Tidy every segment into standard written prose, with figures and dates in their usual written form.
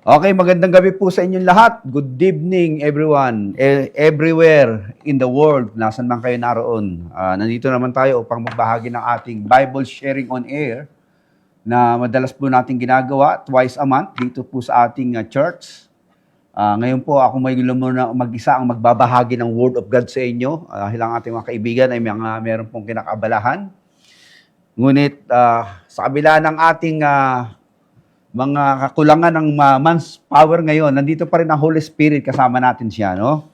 Okay, magandang gabi po sa inyong lahat. Good evening everyone, everywhere in the world, nasan man kayo naroon. Nandito naman tayo upang magbahagi ng ating Bible sharing on air na madalas po natin ginagawa twice a month dito po sa ating church. Ngayon po ako may muna mag-isa ang magbabahagi ng Word of God sa inyo. Dahil ang ating mga kaibigan ay meron pong kinakabalahan. Ngunit sa kabila ng ating mga kakulangan ng man's power ngayon, nandito pa rin ang Holy Spirit, kasama natin siya, no?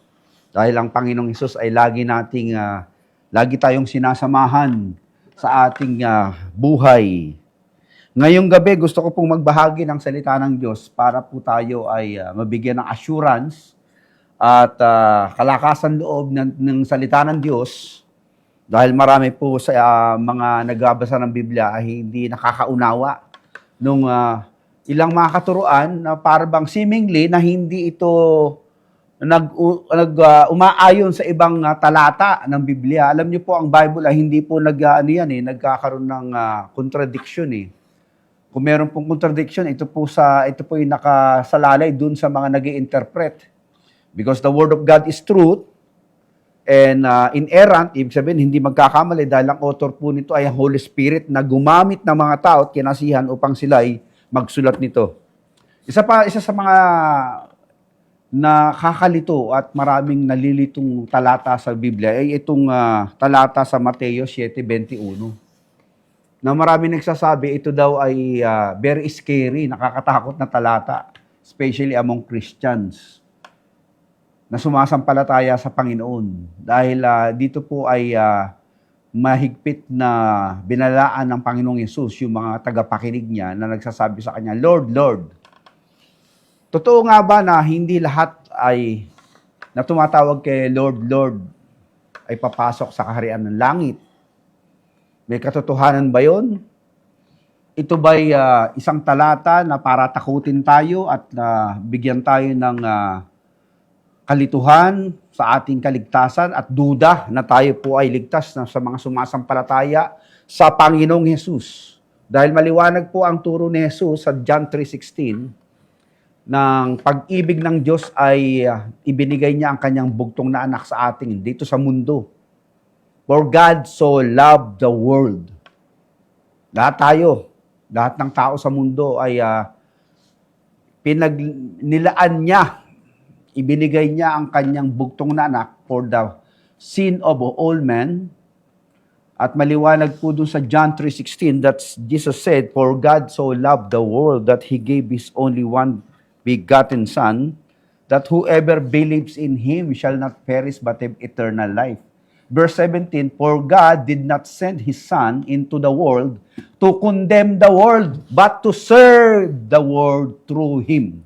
Dahil ang Panginoong Hesus ay lagi tayong sinasamahan sa ating buhay. Ngayong gabi, gusto ko pong magbahagi ng salita ng Diyos para po tayo ay mabigyan ng assurance at kalakasan loob ng salita ng Diyos. Dahil marami po sa mga nagbabasa ng Biblia ay hindi nakakaunawa nung ilang mga katuruan na parang seemingly na hindi ito umaayon sa ibang talata ng Biblia. Alam niyo po, ang Bible ay hindi po nagkakaroon ng contradiction eh. Kung meron pong contradiction, ito po yung nakasalalay dun sa mga nag-i-interpret. Because the Word of God is truth and inerrant, ibig sabihin hindi magkakamali dahil ang author po nito ay ang Holy Spirit na gumamit ng mga tao at kinasihan upang sila'y magsulat nito. Isa sa mga nakakalito at maraming nalilitong talata sa Biblia ay itong talata sa Mateo 7:21. Na maraming nagsasabi ito daw ay very scary, nakakatakot na talata, especially among Christians na sumasampalataya sa Panginoon. Dahil dito po ay mahigpit na binalaan ng Panginoong Yesus yung mga tagapakinig niya na nagsasabi sa kanya, Lord, Lord. Totoo nga ba na hindi lahat ay na tumatawag kay Lord, Lord ay papasok sa kaharian ng langit? May katotohanan ba yun? Ito ba'y isang talata na para takutin tayo at bigyan tayo ng kalituhan sa ating kaligtasan at duda na tayo po ay ligtas na sa mga sumasampalataya sa Panginoong Hesus. Dahil maliwanag po ang turo ni Hesus sa John 3:16 ng pag-ibig ng Diyos ay ibinigay niya ang kanyang bugtong na anak sa atin dito sa mundo. For God so loved the world. Lahat ng tao sa mundo ay pinagnilaan niya, ibinigay niya ang kanyang bugtong na anak for the sin of all men. At maliwanag po dun sa John 3:16 that Jesus said, For God so loved the world that He gave His only one begotten Son, that whoever believes in Him shall not perish but have eternal life. Verse 17, For God did not send His Son into the world to condemn the world, but to serve the world through Him.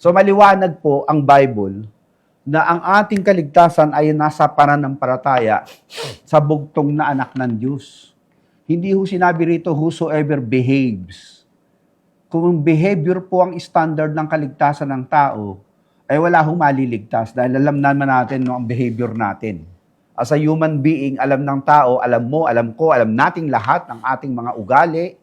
So maliwanag po ang Bible na ang ating kaligtasan ay nasa pananampalataya sa bugtong na anak ng Diyos. Hindi ho sinabi rito, whosoever behaves. Kung behavior po ang standard ng kaligtasan ng tao, ay wala hong maliligtas dahil alam naman natin ang behavior natin. As a human being, alam ng tao, alam mo, alam ko, alam nating lahat ng ating mga ugali,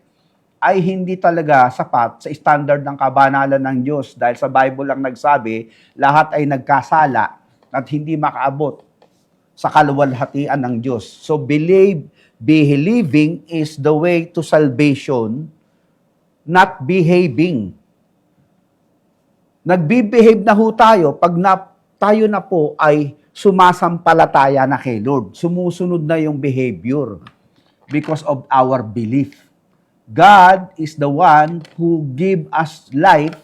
ay hindi talaga sapat sa standard ng kabanalan ng Diyos. Dahil sa Bible lang nagsabi, lahat ay nagkasala at hindi makaabot sa kaluwalhatian ng Diyos. So believing is the way to salvation, not behaving. Nagbe-behave na ho tayo pag tayo na po ay sumasampalataya na kay Lord. Sumusunod na yung behavior because of our belief. God is the one who give us life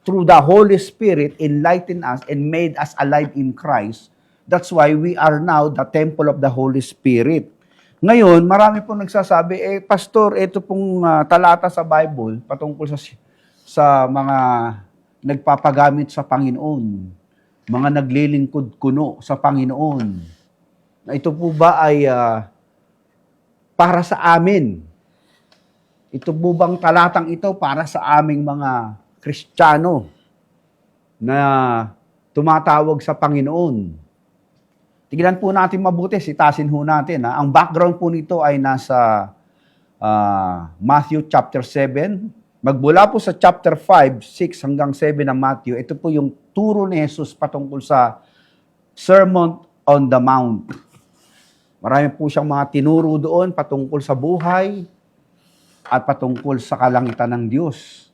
through the Holy Spirit, enlighten us and made us alive in Christ. That's why we are now the temple of the Holy Spirit. Ngayon, marami pong nagsasabi, Pastor, ito pong talata sa Bible patungkol sa mga nagpapagamit sa Panginoon, mga naglilingkod kuno sa Panginoon. Na ito po ba ay para sa amin? Ito po bang talatang ito para sa aming mga Kristiyano na tumatawag sa Panginoon? Tignan po natin mabuti, sitasin ho natin. Ang background po nito ay nasa Matthew chapter 7, Magmula po sa chapter 5, 6 hanggang 7 ng Matthew, ito po yung turo ni Jesus patungkol sa Sermon on the Mount. Marami po siyang mga tinuro doon patungkol sa buhay at patungkol sa kalangitan ng Diyos.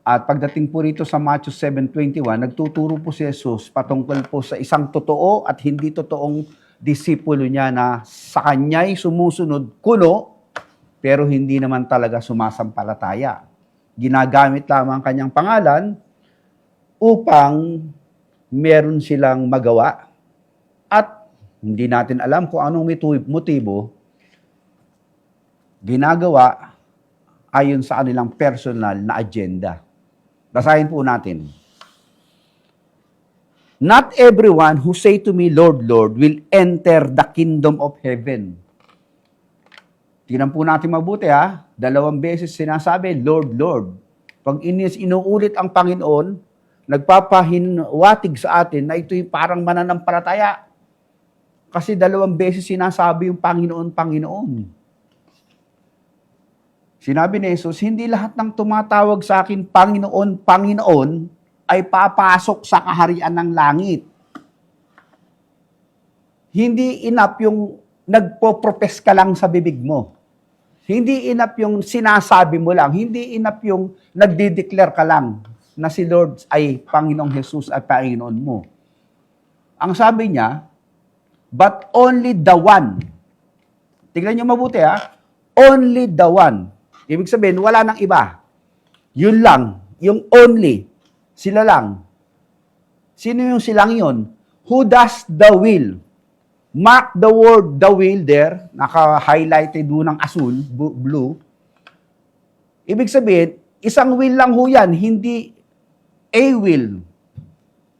At pagdating po rito sa Matthew 7:21, nagtuturo po si Jesus patungkol po sa isang totoo at hindi totoong disipulo niya na sa kanya'y sumusunod kuno, pero hindi naman talaga sumasampalataya. Ginagamit lamang ang kanyang pangalan upang meron silang magawa. At hindi natin alam kung anong motibo ginagawa ayon sa kanilang personal na agenda. Basahin po natin. Not everyone who say to me, Lord, Lord, will enter the kingdom of heaven. Tingnan po natin mabuti ha. 2 beses sinasabi, Lord, Lord. Pag inuulit ang Panginoon, nagpapahinwatig sa atin na ito'y parang mananampalataya. Kasi 2 beses sinasabi yung Panginoon, Panginoon. Sinabi ni Jesus, hindi lahat ng tumatawag sa akin, Panginoon, Panginoon, ay papasok sa kaharian ng langit. Hindi enough yung nagpo-profess ka lang sa bibig mo. Hindi enough yung sinasabi mo lang. Hindi enough yung nagdi-declare ka lang na si Lord ay Panginoong Jesus at Panginoon mo. Ang sabi niya, but only the one. Tingnan niyo mabuti ha. Only the one. Ibig sabihin, wala nang iba. Yun lang. Yung only. Sila lang. Sino yung silang yun? Who does the will? Mark the word the will there. Naka-highlighted doon ng asul, blue. Ibig sabihin, isang will lang ho yan, hindi a will.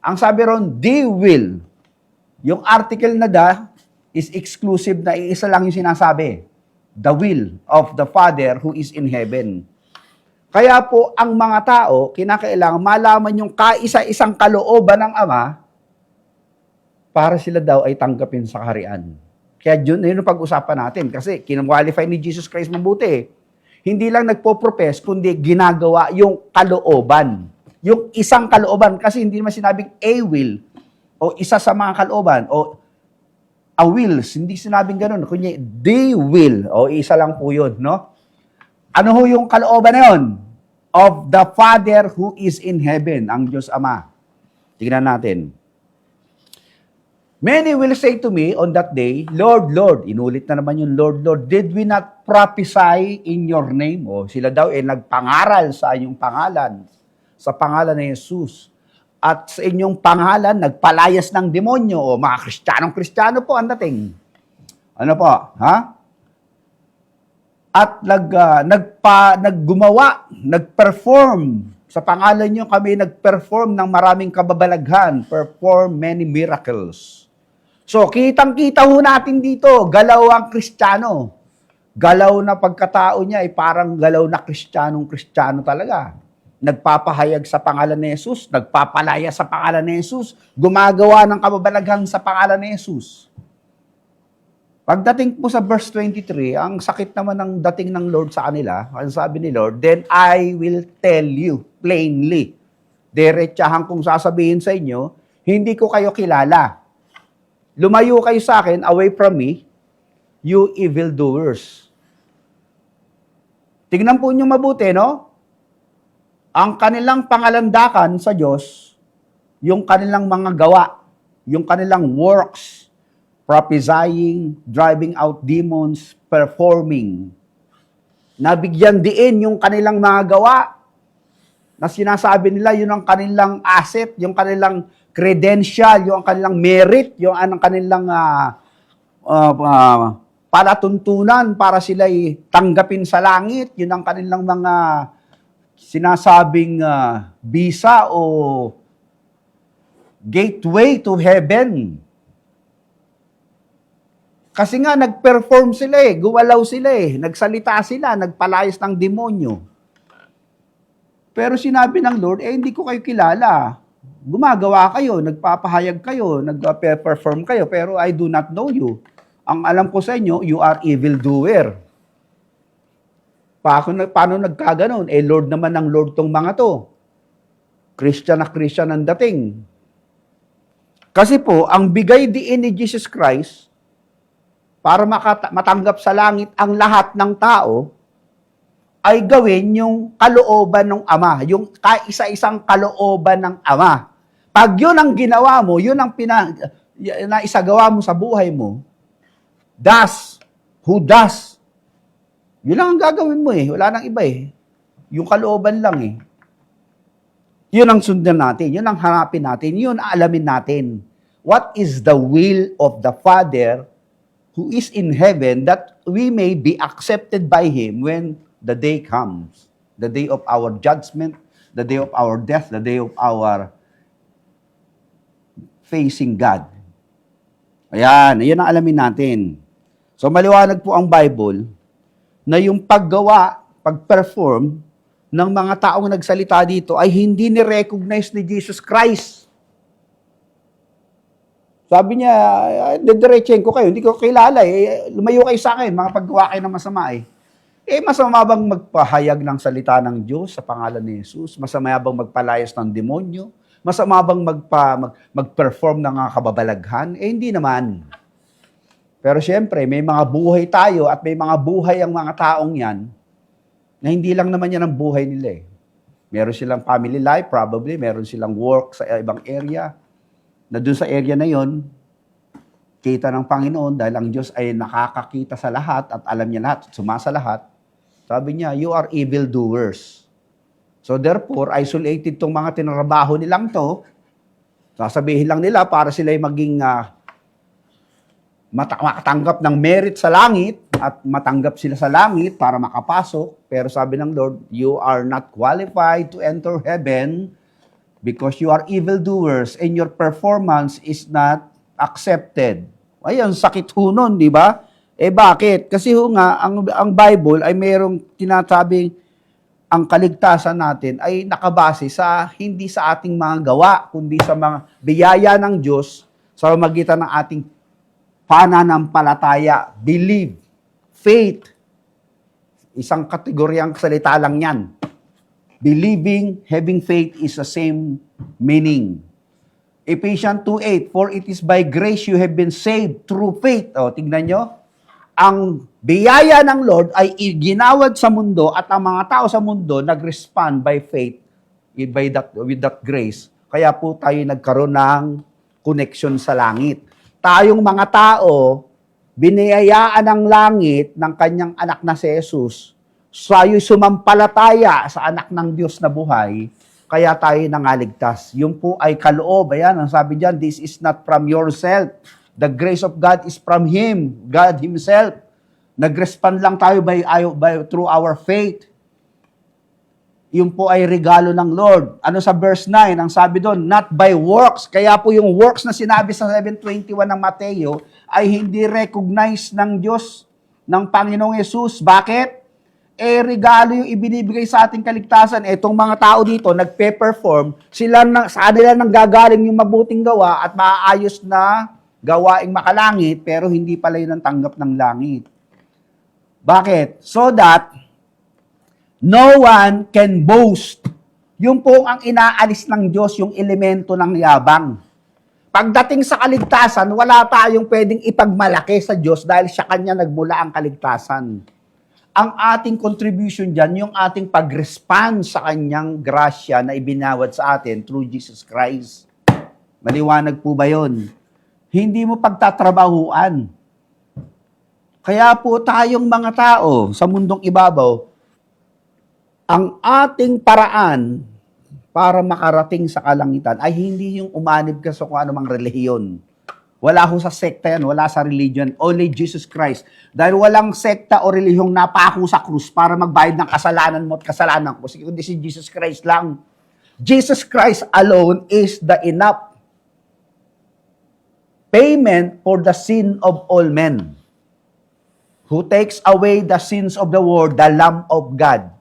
Ang sabi ron, the will. Yung article na the is exclusive na isa lang yung sinasabi. The will of the Father who is in heaven. Kaya po, ang mga tao, kinakailangan malaman yung kaisa-isang kalooban ng Ama para sila daw ay tanggapin sa kaharian. Kaya yun yung pag-usapan natin. Kasi kinamwalify ni Jesus Christ mabuti. Hindi lang nagpo-profess, kundi ginagawa yung kalooban. Yung isang kalooban. Kasi hindi naman sinabing a will o isa sa mga kalooban o a wills. Hindi sinabing ganun. Kunya, the will. O isa lang po yun, no? Ano ho yung kalooban na yun? Of the Father who is in heaven, ang Diyos Ama. Tingnan natin. Many will say to me on that day, Lord, Lord, inulit na naman yung Lord, Lord, did we not prophesy in your name? O sila daw nagpangaral sa inyong pangalan, sa pangalan ni Jesus. At sa inyong pangalan, nagpalayas ng demonyo. O mga Kristiyanong-Kristiyano po ang dating. Ano po? Ha? At naggumawa, nagperform. Sa pangalan nyo kami nagperform ng maraming kababalaghan, perform many miracles. So, kitang-kita ho natin dito, galaw ang Kristiyano. Galaw na pagkatao niya ay parang galaw na Kristiyanong-Kristiyano talaga. Nagpapahayag sa pangalan ni Jesus, nagpapalaya sa pangalan ni Jesus, gumagawa ng kababalaghan sa pangalan ni Jesus. Pagdating po sa verse 23, ang sakit naman ng dating ng Lord sa kanila, ang sabi ni Lord, then I will tell you plainly. Diretsahan kong sasabihin sa inyo, hindi ko kayo kilala. Lumayo kayo sa akin, away from me, you evildoers. Tingnan po niyo mabuti, no? Ang kanilang pangalandakan sa Diyos, yung kanilang mga gawa, yung kanilang works, prophesying, driving out demons, performing. Nabigyan diin yung kanilang mga gawa na sinasabi nila yun ang kanilang asset, yung kanilang credential, yung kanilang merit, yung anong kanilang palatuntunan para sila'y tanggapin sa langit, yun ang kanilang mga sinasabing visa o gateway to heaven. Kasi nga, nag-perform sila gumalaw sila nagsalita sila, nagpalayas ng demonyo. Pero sinabi ng Lord, hindi ko kayo kilala. Gumagawa kayo, nagpapahayag kayo, nag-perform kayo, pero I do not know you. Ang alam ko sa inyo, you are evildoer. Paano nagkaganon? Lord naman ng Lord tong mga to. Christian na Christian ang dating. Kasi po, ang bigay diin ni Jesus Christ para matanggap sa langit ang lahat ng tao ay gawin yung kalooban ng Ama, yung kaisa-isang kalooban ng Ama. Pag yun ang ginawa mo, yun ang naisagawa mo sa buhay mo, who does, yun lang ang gagawin mo wala nang iba yung kalooban lang Yun ang sundan natin, yun ang hanapin natin, yun ang alamin natin. What is the will of the Father who is in heaven that we may be accepted by Him when the day comes, the day of our judgment, the day of our death, the day of our facing God. Ayan, yun ang alamin natin. So maliwanag po ang Bible na yung pag-perform ng mga taong nagsalita dito ay hindi ni-recognize ni Jesus Christ. Sabi niya, didiretsahin ko kayo, hindi ko kilala lumayo kayo sa akin, mga paggawa kayo ng masama masama bang magpahayag ng salita ng Diyos sa pangalan ni Jesus? Masama bang magpalayas ng demonyo? Masama bang mag-perform ng kababalaghan? Hindi naman. Pero siyempre, may mga buhay tayo at may mga buhay ang mga taong yan na hindi lang naman yan ang buhay nila Meron silang family life, probably. Meron silang work sa ibang area. Na dun sa area na yon, kita ng Panginoon dahil ang Diyos ay nakakakita sa lahat at alam niya lahat, sumasa lahat. Sabi niya, you are evildoers. So therefore, isolated tong mga tinrabaho nilang to, sasabihin lang nila para sila ay maging makatanggap ng merit sa langit at matanggap sila sa langit para makapasok. Pero sabi ng Lord, you are not qualified to enter heaven because you are evildoers and your performance is not accepted. Ayun, sakit ho nun, di ba? Bakit? Kasi ang Bible ay mayroong tinasabing ang kaligtasan natin ay nakabase hindi sa ating mga gawa, kundi sa mga biyaya ng Diyos sa magitan ng ating pananampalataya, believe, faith. Isang kategoryang salita lang yan. Believing, having faith is the same meaning. Ephesians 2:8, for it is by grace you have been saved through faith. Tignan nyo. Ang biyaya ng Lord ay iginawad sa mundo at ang mga tao sa mundo nag-respond by faith with that grace. Kaya po tayo nagkaroon ng connection sa langit. Tayong mga tao, biniyayaan ng langit ng kanyang anak na si Jesus. Tayo'y sumampalataya sa anak ng Diyos na buhay, kaya tayo nangaligtas. Yung po ay kaloob. Ayan, ang sabi diyan, this is not from yourself. The grace of God is from Him, God Himself. Nag-respond lang tayo through our faith. Yung po ay regalo ng Lord. Ano sa verse 9? Ang sabi doon, not by works. Kaya po yung works na sinabi sa 7:21 ng Mateo ay hindi recognized ng Diyos, ng Panginoong Yesus. Bakit? Regalo yung ibinibigay sa ating kaligtasan. Itong mga tao dito, nagpe-perform, sa kanila nang gagaling yung mabuting gawa at maaayos na gawaing makalangit, pero hindi pala yun ang tanggap ng langit. Bakit? So that no one can boast. Yung po ang inaalis ng Diyos, yung elemento ng yabang. Pagdating sa kaligtasan, wala tayong pwedeng ipagmalaki sa Diyos dahil sa Kanya nagmula ang kaligtasan. Ang ating contribution dyan, yung ating pag-respond sa Kanyang grasya na ibinawad sa atin through Jesus Christ. Maliwanag po ba yun? Hindi mo pagtatrabahuan. Kaya po tayong mga tao sa mundong ibabaw, ang ating paraan para makarating sa kalangitan ay hindi yung umanib ka sa kung anumang relihiyon. Wala ho sa sekta yan, wala sa religion, only Jesus Christ. Dahil walang sekta o relihiyong napako sa krus para magbayad ng kasalanan mo at kasalanan ko. Kundi si Jesus Christ lang. Jesus Christ alone is the enough payment for the sin of all men. Who takes away the sins of the world, the Lamb of God.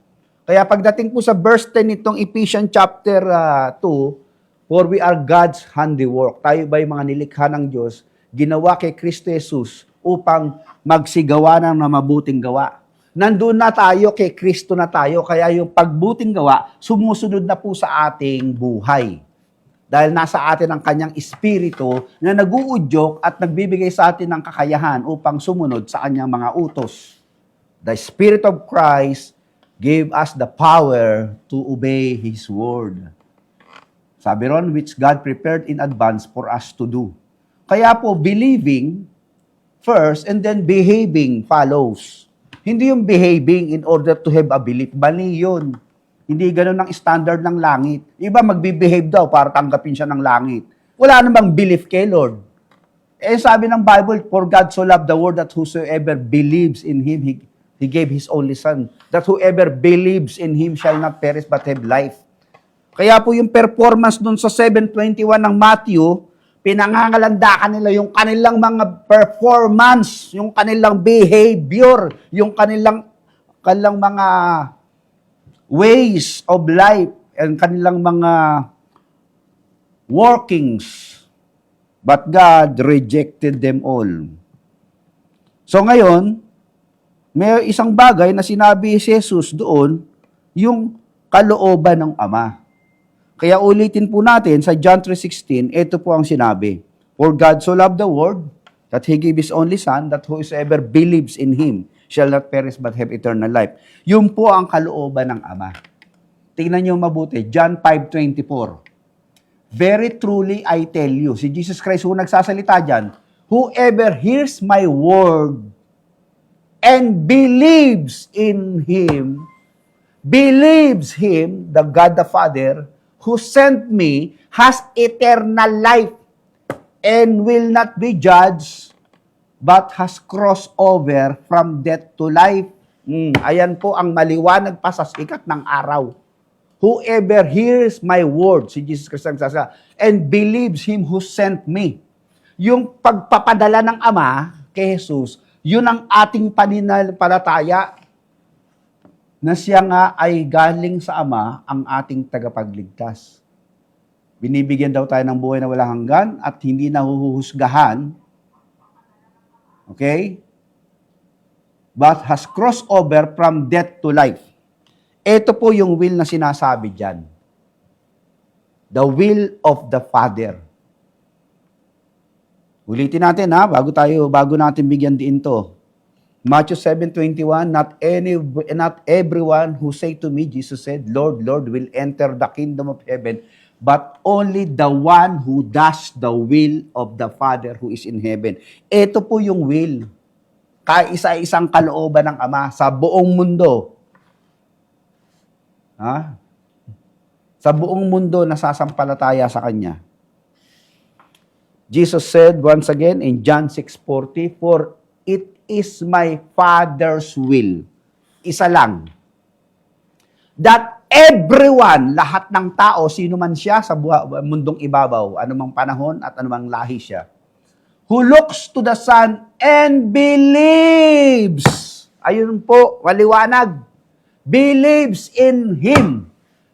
Kaya pagdating po sa verse 10 nitong Ephesians chapter 2, for we are God's handiwork. Tayo ba'y mga nilikha ng Diyos, ginawa kay Kristo Jesus upang magsigawa ng mabuting gawa. Nandun na tayo, kay Kristo na tayo. Kaya yung pagbuting gawa, sumusunod na po sa ating buhay. Dahil nasa atin ang kanyang espiritu na nag-uudyok at nagbibigay sa atin ng kakayahan upang sumunod sa kanyang mga utos. The Spirit of Christ gave us the power to obey His word. Sabi ron, which God prepared in advance for us to do. Kaya po, believing first and then behaving follows. Hindi yung behaving in order to have a belief. Mali yun. Hindi ganun ang standard ng langit. Iba magbe-behave daw para tanggapin siya ng langit. Wala namang belief kay Lord. Eh sabi ng Bible, for God so loved the world that whosoever believes in Him, He gave His only Son. That whoever believes in Him shall not perish but have life. Kaya po yung performance dun sa 7:21 ng Matthew, pinangangalandakan nila yung kanilang mga performance, yung kanilang behavior, yung kanilang mga ways of life, and kanilang mga workings. But God rejected them all. So ngayon, may isang bagay na sinabi si Jesus doon, yung kalooban ng Ama. Kaya ulitin po natin sa John 3:16, ito po ang sinabi. For God so loved the world, that He gave His only Son, that whosoever believes in Him shall not perish but have eternal life. Yun po ang kalooban ng Ama. Tingnan niyo mabuti, John 5:24. Very truly I tell you, si Jesus Christ who nagsasalita dyan, whoever hears my word and believes in Him, believes Him, the God the Father, who sent me, has eternal life and will not be judged, but has crossed over from death to life. Ayan po ang maliwanag pa sa sikat ng araw. Whoever hears my word, si Jesus Christ nagsasalita, and believes Him who sent me. Yung pagpapadala ng Ama kay Jesus, yun ang ating pananampalataya na siya nga ay galing sa Ama ang ating tagapagligtas. Binibigyan daw tayo ng buhay na walang hanggan at hindi nahuhusgahan. Okay? But has crossed over from death to life. Ito po yung will na sinasabi dyan. The will of the Father. Ulitin natin bago natin bigyan din to. Matthew 7:21, not everyone who say to me, Jesus said, Lord, Lord, will enter the kingdom of heaven, but only the one who does the will of the Father who is in heaven. Ito po yung will. Kaisa-isang kalooban ng Ama sa buong mundo. Sa buong mundo nasasampalataya sa Kanya. Jesus said once again in John 6:40, for it is my Father's will. Isa lang. That everyone, lahat ng tao, sino man siya sa mundong ibabaw, anumang panahon at anumang lahi siya, who looks to the Son and believes, ayun po, maliwanag, believes in Him,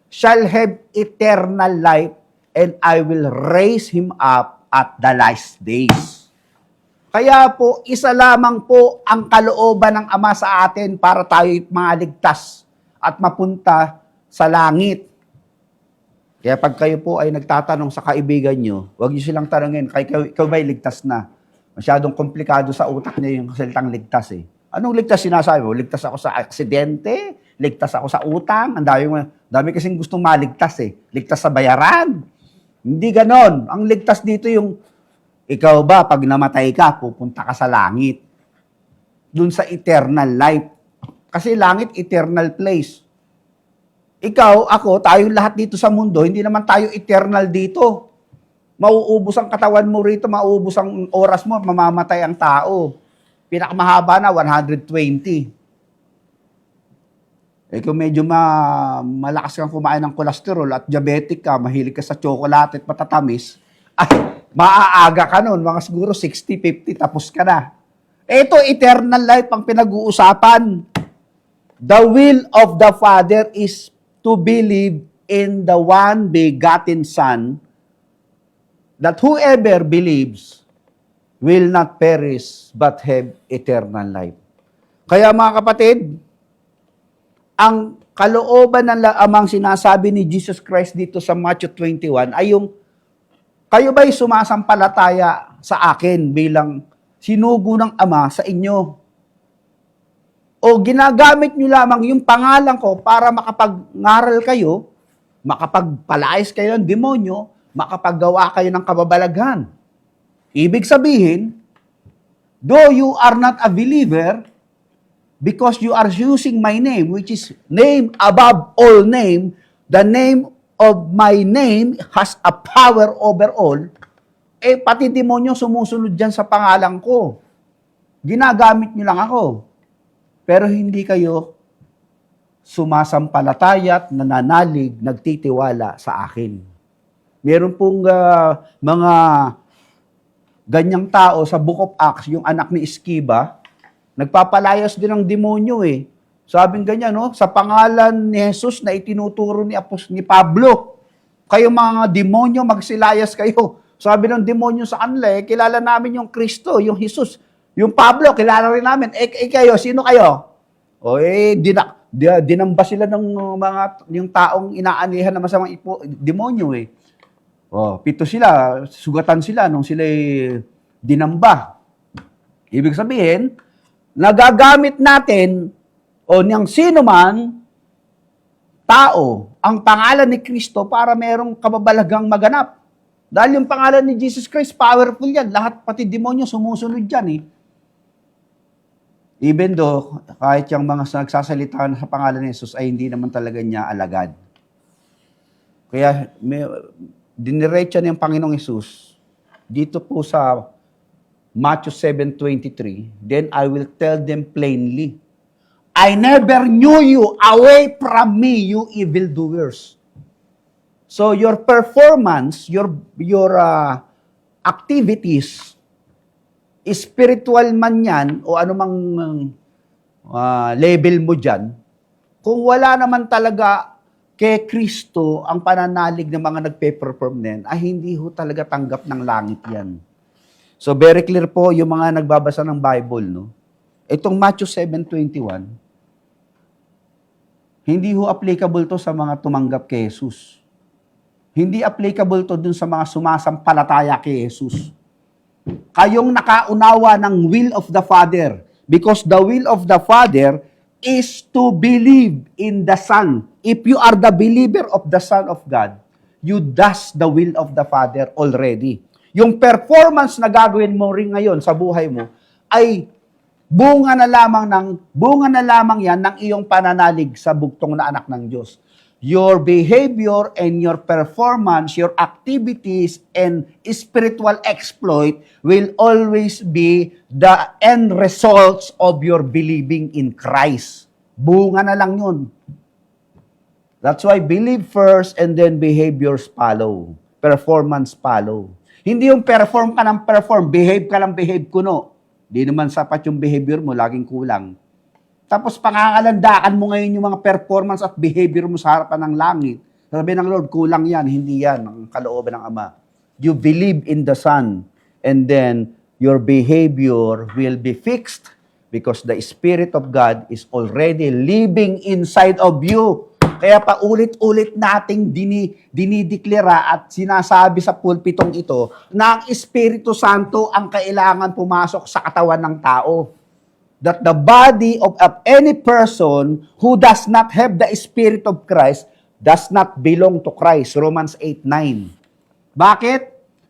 shall have eternal life, and I will raise him up at the last days. Kaya po, isa lamang po ang kalooban ng Ama sa atin para tayo maligtas at mapunta sa langit. Kaya pag kayo po ay nagtatanong sa kaibigan nyo, huwag nyo silang tanongin, ikaw ba'y ligtas na? Masyadong komplikado sa utak niya yung salitang ligtas eh. Anong ligtas sinasabi mo? Ligtas ako sa aksidente? Ligtas ako sa utang? Ang dami kasing gustong maligtas eh. Ligtas sa bayaran? Hindi ganon. Ang ligtas dito yung ikaw ba, pag namatay ka, pupunta ka sa langit. Dun sa eternal life. Kasi langit, eternal place. Ikaw, ako, tayong lahat dito sa mundo, hindi naman tayo eternal dito. Mauubos ang katawan mo rito, mauubos ang oras mo, mamamatay ang tao. Pinakamahaba na, 120. Kung medyo malakas kang kumain ng cholesterol at diabetic ka, mahilig ka sa chocolate at matatamis, maaaga ka nun, mga siguro 60, 50, tapos ka na. Ito, eternal life ang pinag-uusapan. The will of the Father is to believe in the one begotten Son, that whoever believes will not perish but have eternal life. Kaya mga kapatid, ang kalooban ng amang sinasabi ni Jesus Christ dito sa Matthew 21 ay yung, kayo ba'y sumasampalataya sa akin bilang sinugo ng Ama sa inyo? O ginagamit nyo lamang yung pangalan ko para makapag-ngaral kayo, makapagpalayas kayo ng demonyo, makapaggawa kayo ng kababalaghan. Ibig sabihin, though you are not a believer, because you are using my name, which is name above all name, the name of my name has a power over all, pati demonyo sumusunod dyan sa pangalan ko. Ginagamit nyo lang ako. Pero hindi kayo sumasampalataya at nananalig, nagtitiwala sa akin. Meron pong mga ganyang tao sa Book of Acts, yung anak ni Esquiva, nagpapalayas din ng demonyo eh. Sabing ganyan, no? Sa pangalan ni Jesus na itinuturo ni Pablo, kayo mga demonyo, magsilayas kayo. Sabi ng demonyo sa kanila, kilala namin yung Kristo, yung Jesus. Yung Pablo, kilala rin namin. Kayo, sino kayo? O dinamba sila ng yung taong inaanihan na masamang demonyo eh. O, 7 sila, sugatan sila nung sila dinamba. Ibig sabihin, nagagamit natin o niyang sino man tao ang pangalan ni Kristo para merong kababalagang maganap. Dahil yung pangalan ni Jesus Christ, powerful yan. Lahat, pati demonyo, sumusunod dyan eh. Even though, kahit yung mga nagsasalita sa pangalan ni Jesus ay hindi naman talaga niya alagad. Kaya, diniretso niya yung Panginoong Jesus dito po sa Matthew 7:23, then I will tell them plainly, I never knew you, away from me, you evildoers. So your performance, your activities, spiritual man yan, o anumang level mo dyan, kung wala naman talaga kay Kristo ang pananalig ng mga nagpe-perform din, ay hindi ho talaga tanggap ng langit yan. So very clear po yung mga nagbabasa ng Bible, no? Itong Matthew 7:21, hindi ho applicable to sa mga tumanggap kay Jesus. Hindi applicable to dun sa mga sumasampalataya kay Jesus. Kayong nakaunawa ng will of the Father, because the will of the Father is to believe in the Son. If you are the believer of the Son of God, you does the will of the Father already. Yung performance na gagawin mo rin ngayon sa buhay mo ay bunga na lamang yan ng iyong pananalig sa bugtong na anak ng Diyos. Your behavior and your performance, your activities and spiritual exploit will always be the end results of your believing in Christ. Bunga na lang yun. That's why believe first and then behaviors follow. Performance follow. Hindi yung perform ka ng perform, behave ka lang behave kuno. Di naman sapat yung behavior mo, laging kulang. Tapos pangangalandakan mo ngayon yung mga performance at behavior mo sa harapan ng langit. Sabi ng Lord, kulang yan, hindi yan ang kalooban ng Ama. You believe in the Son, and then your behavior will be fixed because the Spirit of God is already living inside of you. Kaya paulit-ulit nating dinideklara at sinasabi sa pulpitong ito na ang Espiritu Santo ang kailangan pumasok sa katawan ng tao. That the body of any person who does not have the Spirit of Christ does not belong to Christ. Romans 8:9. Bakit?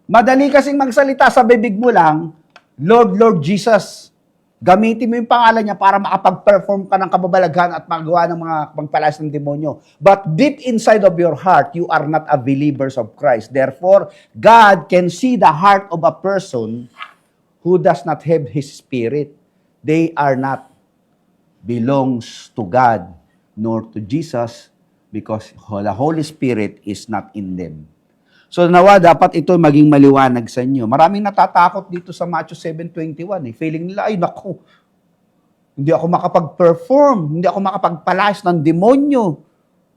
Madali kasing magsalita sa bibig mo lang, Lord, Lord Jesus. Gamitin mo yung pangalan niya para makapag-perform ka ng kababalaghan at magawa ng mga pagpalayas ng demonyo. But deep inside of your heart, you are not a believer of Christ. Therefore, God can see the heart of a person who does not have His Spirit. They are not belongs to God nor to Jesus because the Holy Spirit is not in them. So nawa, dapat ito maging maliwanag sa inyo. Maraming natatakot dito sa Matthew 7:21. Feeling nila, ay naku, hindi ako makapag-perform, hindi ako makapagpalayas ng demonyo.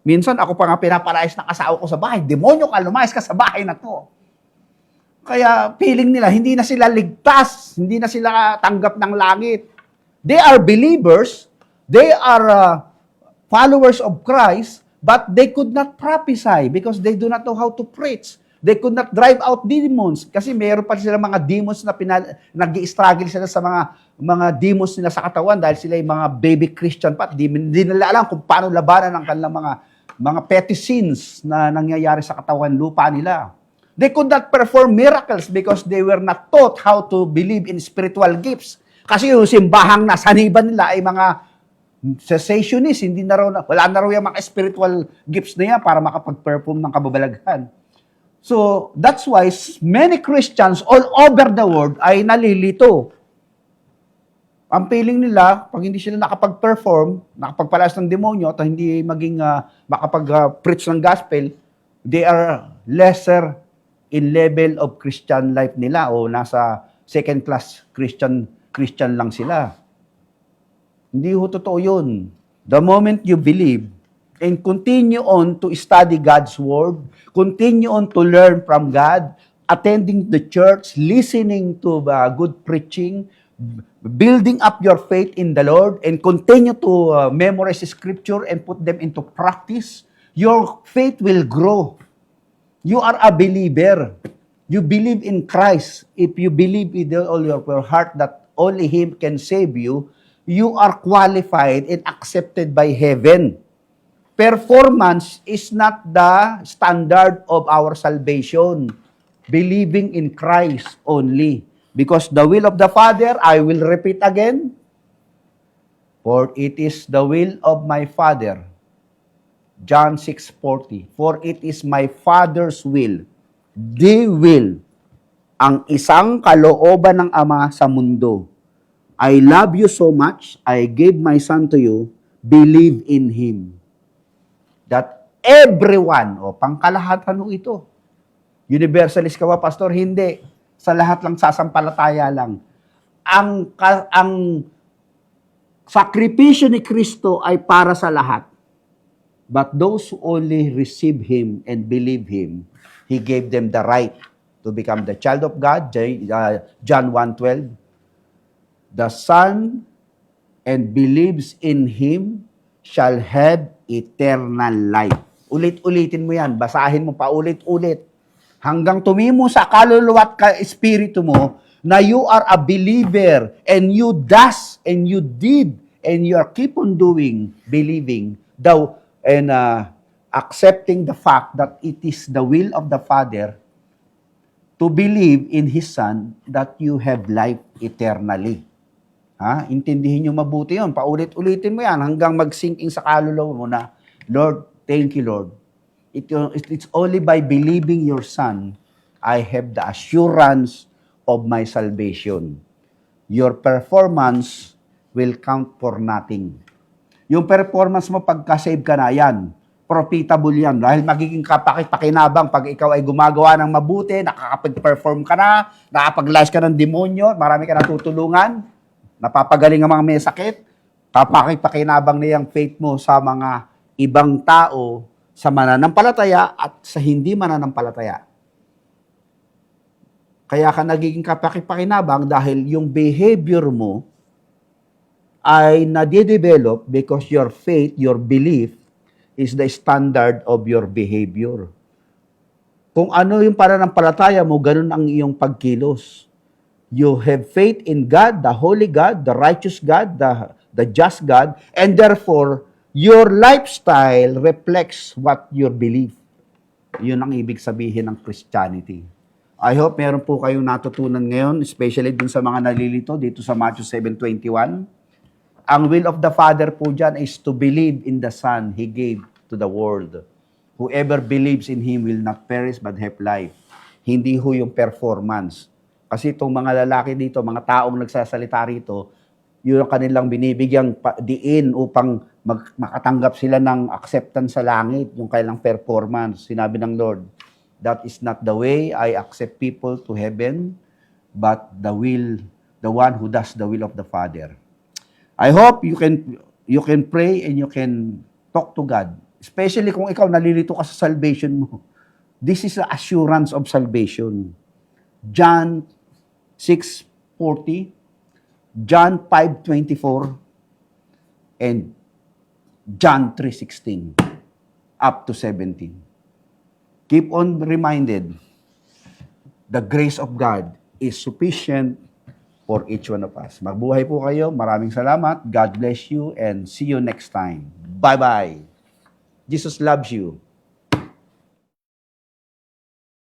Minsan ako pa nga pinapalayas ng asawa ko sa bahay. Demonyo ka, lumayas ka sa bahay na to. Kaya feeling nila, hindi na sila ligtas, hindi na sila tanggap ng langit. They are believers, they are followers of Christ, but they could not prophesy because they do not know how to preach. They could not drive out demons kasi meron pa sila mga demons na nag-i-struggle sila sa mga demons nila sa katawan dahil sila yung mga baby Christian pa. Di nila alam kung paano labanan ang kanilang mga petty sins na nangyayari sa katawan lupa nila. They could not perform miracles because they were not taught how to believe in spiritual gifts. Kasi yung simbahang nasaniban nila ay mga cessationist, wala na raw yung mga spiritual gifts na yan para makapag-perform ng kababalaghan. So, that's why many Christians all over the world ay nalilito. Ang feeling nila, pag hindi sila nakapag-perform, nakapagpalas ng demonyo, at hindi maging makapag-preach ng gospel, they are lesser in level of Christian life nila o nasa second-class Christian lang sila. Hindi ho totoo yun. The moment you believe, and continue on to study God's Word, continue on to learn from God, attending the church, listening to good preaching, building up your faith in the Lord, and continue to memorize Scripture and put them into practice, your faith will grow. You are a believer. You believe in Christ. If you believe with all your heart that only Him can save you, you are qualified and accepted by heaven. Performance is not the standard of our salvation. Believing in Christ only. Because the will of the Father, I will repeat again, for it is the will of my Father. John 6:40. For it is my Father's will. The will. Ang isang kalooban ng Ama sa mundo. I love you so much, I gave my Son to you, believe in Him. That everyone, pangkalahatan ho ito. Universalist ka ba, Pastor? Hindi. Sa lahat lang sasampalataya lang. Ang sakripisyo ni Kristo ay para sa lahat. But those who only receive Him and believe Him, He gave them the right to become the child of God. John 1:12. The Son and believes in Him shall have eternal life. Ulit-ulitin mo yan. Basahin mo pa ulit-ulit. Hanggang tumimo sa kaluluwa at espiritu mo na you are a believer and you does and you did and you are keep on doing, believing, and accepting the fact that it is the will of the Father to believe in His Son that you have life eternally. Intindihin nyo mabuti yun. Paulit-ulitin mo yan hanggang mag-sink in sa kaluluwa mo na, Lord, thank you, Lord. It's only by believing your Son, I have the assurance of my salvation. Your performance will count for nothing. Yung performance mo, pagka-save ka na, yan. Profitable yan. Dahil magiging kapakipakinabang pag ikaw ay gumagawa ng mabuti, nakakapag-perform ka na, nakapag-lies ka ng demonyo, marami ka natutulungan, napapagaling ang mga may sakit, kapakipakinabang na yung faith mo sa mga ibang tao, sa mananampalataya at sa hindi mananampalataya. Kaya ka nagiging kapakipakinabang dahil yung behavior mo ay nade-develop because your faith, your belief, is the standard of your behavior. Kung ano yung pananampalataya mo, ganun ang iyong pagkilos. You have faith in God, the holy God, the righteous God, the just God, and therefore, your lifestyle reflects what you believe. Yun ang ibig sabihin ng Christianity. I hope meron po kayong natutunan ngayon, especially dun sa mga nalilito dito sa Matthew 7:21. Ang will of the Father po dyan is to believe in the Son He gave to the world. Whoever believes in Him will not perish but have life. Hindi ho yung performance. Kasi itong mga lalaki dito, mga taong nagsasalita rito, yun ang kanilang binibigyang diin upang makatanggap sila ng acceptance sa langit, yung kanilang performance. Sinabi ng Lord, that is not the way I accept people to heaven, but the one who does the will of the Father. I hope you can pray and you can talk to God. Especially kung ikaw nalilito ka sa salvation mo. This is the assurance of salvation. John 6:40, John 5:24, and John 3:16 up to 17. Keep on reminded, the grace of God is sufficient for each one of us. Magbuhay po kayo. Maraming salamat. God bless you and see you next time. Bye-bye. Jesus loves you.